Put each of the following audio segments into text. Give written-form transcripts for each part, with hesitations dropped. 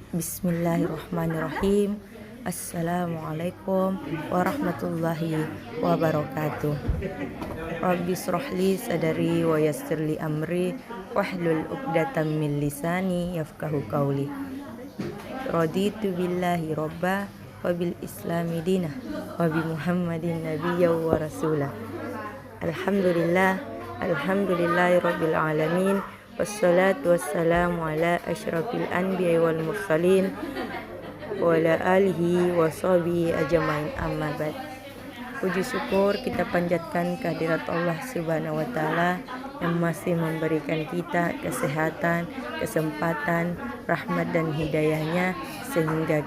Bismillahirrahmanirrahim. Assalamualaikum warahmatullahi wabarakatuh. Rabbi shrahli sadri wa yassirli amri wahlul 'uqdatam min lisani yafqahu qawli. Raditu billahi robba wa bil islami dinah wa bi Muhammadin nabiyya wa rasulah. Alhamdulillahi rabbil alamin. Wassalatu wassalamu ala asyrafil anbiya wal mursalin wa ala alihi wa sahbihi ajmain, amma ba'd. Puji syukur kita panjatkan kehadirat Allah Subhanahu wa taala yang masih memberikan kita kesehatan, kesempatan, rahmat dan hidayahnya sehingga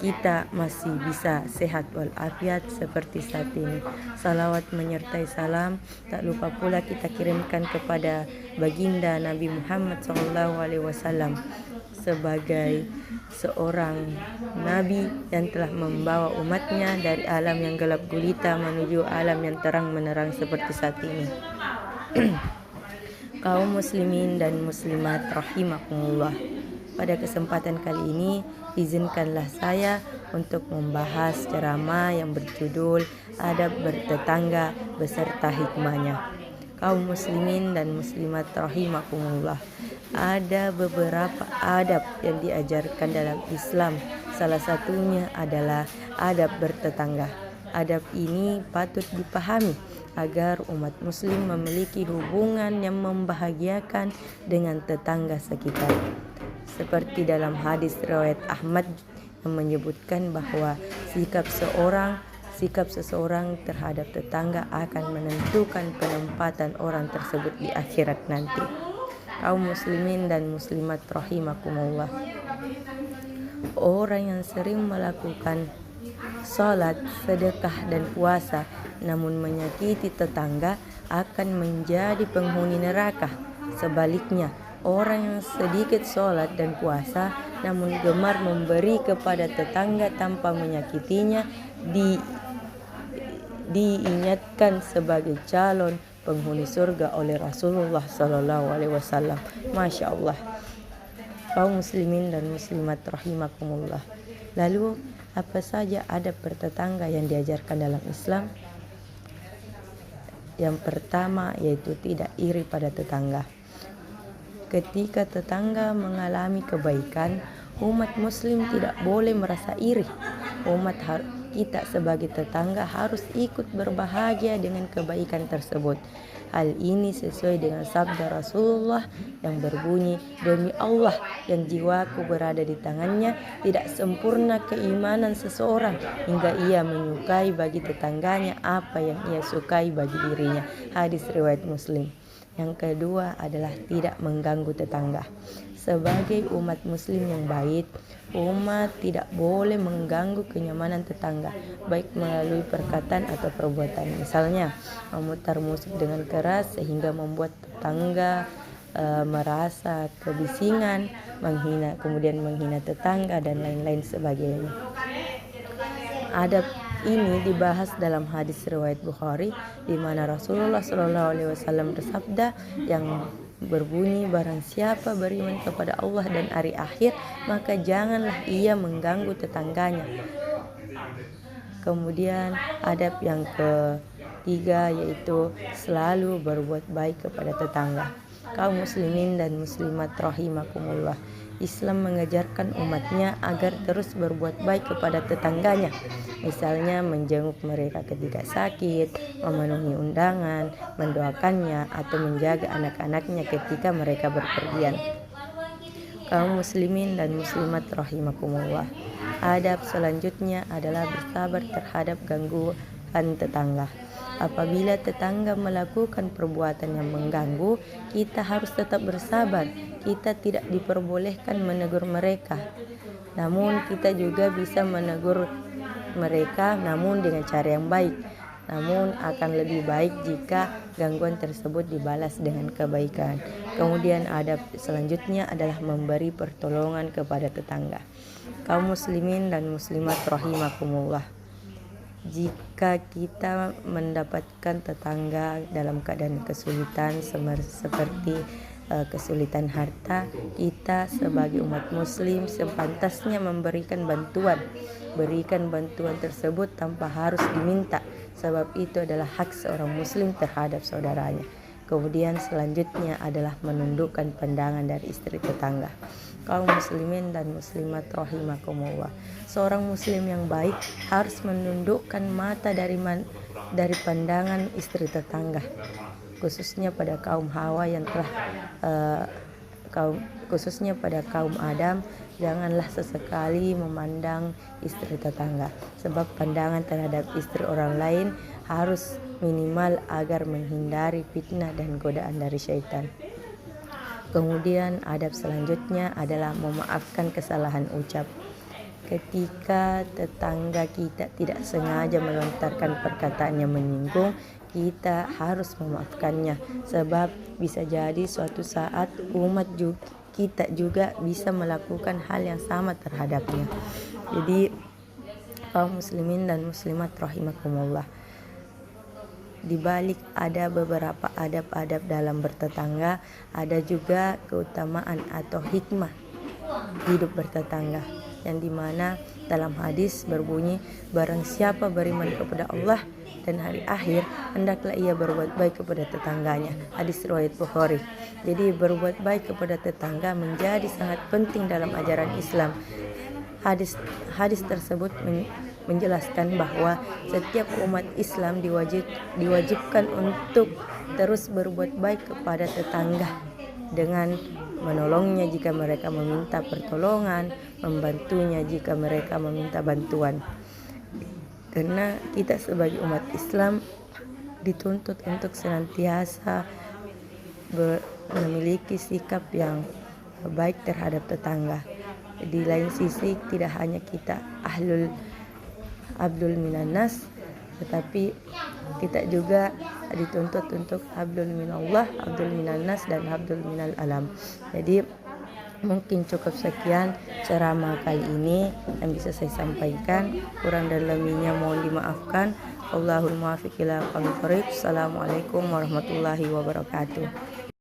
kita masih bisa sehat walafiat seperti saat ini. Salawat menyertai salam tak lupa pula kita kirimkan kepada baginda Nabi Muhammad SAW sebagai seorang nabi yang telah membawa umatnya dari alam yang gelap gulita menuju alam yang terang menerang seperti saat ini. Kaum muslimin dan muslimat rahimakumullah. Pada kesempatan kali ini, izinkanlah saya untuk membahas ceramah yang berjudul Adab Bertetangga beserta hikmahnya. Kaum muslimin dan muslimat rahimakumullah. Ada beberapa adab yang diajarkan dalam Islam. Salah satunya adalah adab bertetangga. Adab ini patut dipahami agar umat muslim memiliki hubungan yang membahagiakan dengan tetangga sekitar. Seperti dalam hadis riwayat Ahmad yang menyebutkan bahwa sikap seseorang terhadap tetangga akan menentukan penempatan orang tersebut di akhirat nanti. Kaum muslimin dan muslimat rahimakumullah. Orang yang sering melakukan salat, sedekah dan puasa namun menyakiti tetangga akan menjadi penghuni neraka. Sebaliknya, orang yang sedikit sholat dan puasa namun gemar memberi kepada tetangga tanpa menyakitinya diingatkan sebagai calon penghuni surga oleh Rasulullah SAW. Masya Allah. Kaum muslimin dan muslimat rahimakumullah. Lalu apa saja adab bertetangga yang diajarkan dalam Islam? Yang pertama yaitu tidak iri pada tetangga. Ketika tetangga mengalami kebaikan, umat muslim tidak boleh merasa iri. Kita sebagai tetangga harus ikut berbahagia dengan kebaikan tersebut. Hal ini sesuai dengan sabda Rasulullah yang berbunyi, "Demi Allah yang jiwaku berada di tangannya, tidak sempurna keimanan seseorang hingga ia menyukai bagi tetangganya apa yang ia sukai bagi dirinya." Hadis riwayat Muslim. Yang kedua adalah tidak mengganggu tetangga. Sebagai umat muslim yang baik, umat tidak boleh mengganggu kenyamanan tetangga, baik melalui perkataan atau perbuatan. Misalnya, memutar musik dengan keras sehingga membuat tetangga merasa kebisingan, kemudian menghina tetangga dan lain-lain sebagainya. Adab ini dibahas dalam hadis riwayat Bukhari di mana Rasulullah SAW bersabda yang berbunyi, barang siapa beriman kepada Allah dan hari akhir, maka janganlah ia mengganggu tetangganya. Kemudian adab yang ketiga yaitu selalu berbuat baik kepada tetangga. Kaum muslimin dan muslimat rahimakumullah. Islam mengajarkan umatnya agar terus berbuat baik kepada tetangganya. Misalnya menjenguk mereka ketika sakit, memenuhi undangan, mendoakannya, atau menjaga anak-anaknya ketika mereka berpergian. Kaum muslimin dan muslimat rahimakumullah. Adab selanjutnya adalah bersabar terhadap gangguan tetangga. Apabila tetangga melakukan perbuatan yang mengganggu, kita harus tetap bersabar. Kita tidak diperbolehkan menegur mereka. Namun kita juga bisa menegur mereka namun dengan cara yang baik. Namun akan lebih baik jika gangguan tersebut dibalas dengan kebaikan. Kemudian adab selanjutnya adalah memberi pertolongan kepada tetangga. Kaum muslimin dan muslimat rahimakumullah. Jika kita mendapatkan tetangga dalam keadaan kesulitan seperti kesulitan harta, kita sebagai umat muslim sepantasnya memberikan bantuan. Berikan bantuan tersebut tanpa harus diminta, sebab itu adalah hak seorang muslim terhadap saudaranya. Kemudian selanjutnya adalah menundukkan pandangan dari istri tetangga. Kaum muslimin dan muslimat rahimakumullah, seorang muslim yang baik harus menundukkan mata dari pandangan istri tetangga, khususnya pada kaum Hawa yang telah khususnya pada kaum Adam. Janganlah sesekali memandang istri tetangga, sebab pandangan terhadap istri orang lain harus minimal agar menghindari fitnah dan godaan dari syaitan. Kemudian adab selanjutnya adalah memaafkan kesalahan ucap. Ketika tetangga kita tidak sengaja melontarkan perkataan yang menyinggung, kita harus memaafkannya, sebab bisa jadi suatu saat kita juga bisa melakukan hal yang sama terhadapnya. Jadi kaum muslimin dan muslimat rahimakumullah, di balik ada beberapa adab-adab dalam bertetangga, ada juga keutamaan atau hikmah hidup bertetangga, yang dimana dalam hadis berbunyi, barang siapa beriman kepada Allah dan hari akhir, hendaklah ia berbuat baik kepada tetangganya. Hadis riwayat Bukhari. Jadi berbuat baik kepada tetangga menjadi sangat penting dalam ajaran Islam. Hadis tersebut menjelaskan bahwa setiap umat Islam diwajibkan untuk terus berbuat baik kepada tetangga dengan menolongnya jika mereka meminta pertolongan, membantunya jika mereka meminta bantuan. Karena kita sebagai umat Islam dituntut untuk senantiasa memiliki sikap yang baik terhadap tetangga. Di lain sisi tidak hanya kita abdul minannas, tetapi kita juga dituntut untuk abdul minallah, abdul minannas, dan abdul minal alam. Jadi mungkin cukup sekian ceramah kali ini yang bisa saya sampaikan. Kurang dan lebihnya mohon dimaafkan. Allahul muwaffiq ila aqwamit thoriq. Assalamualaikum warahmatullahi wabarakatuh.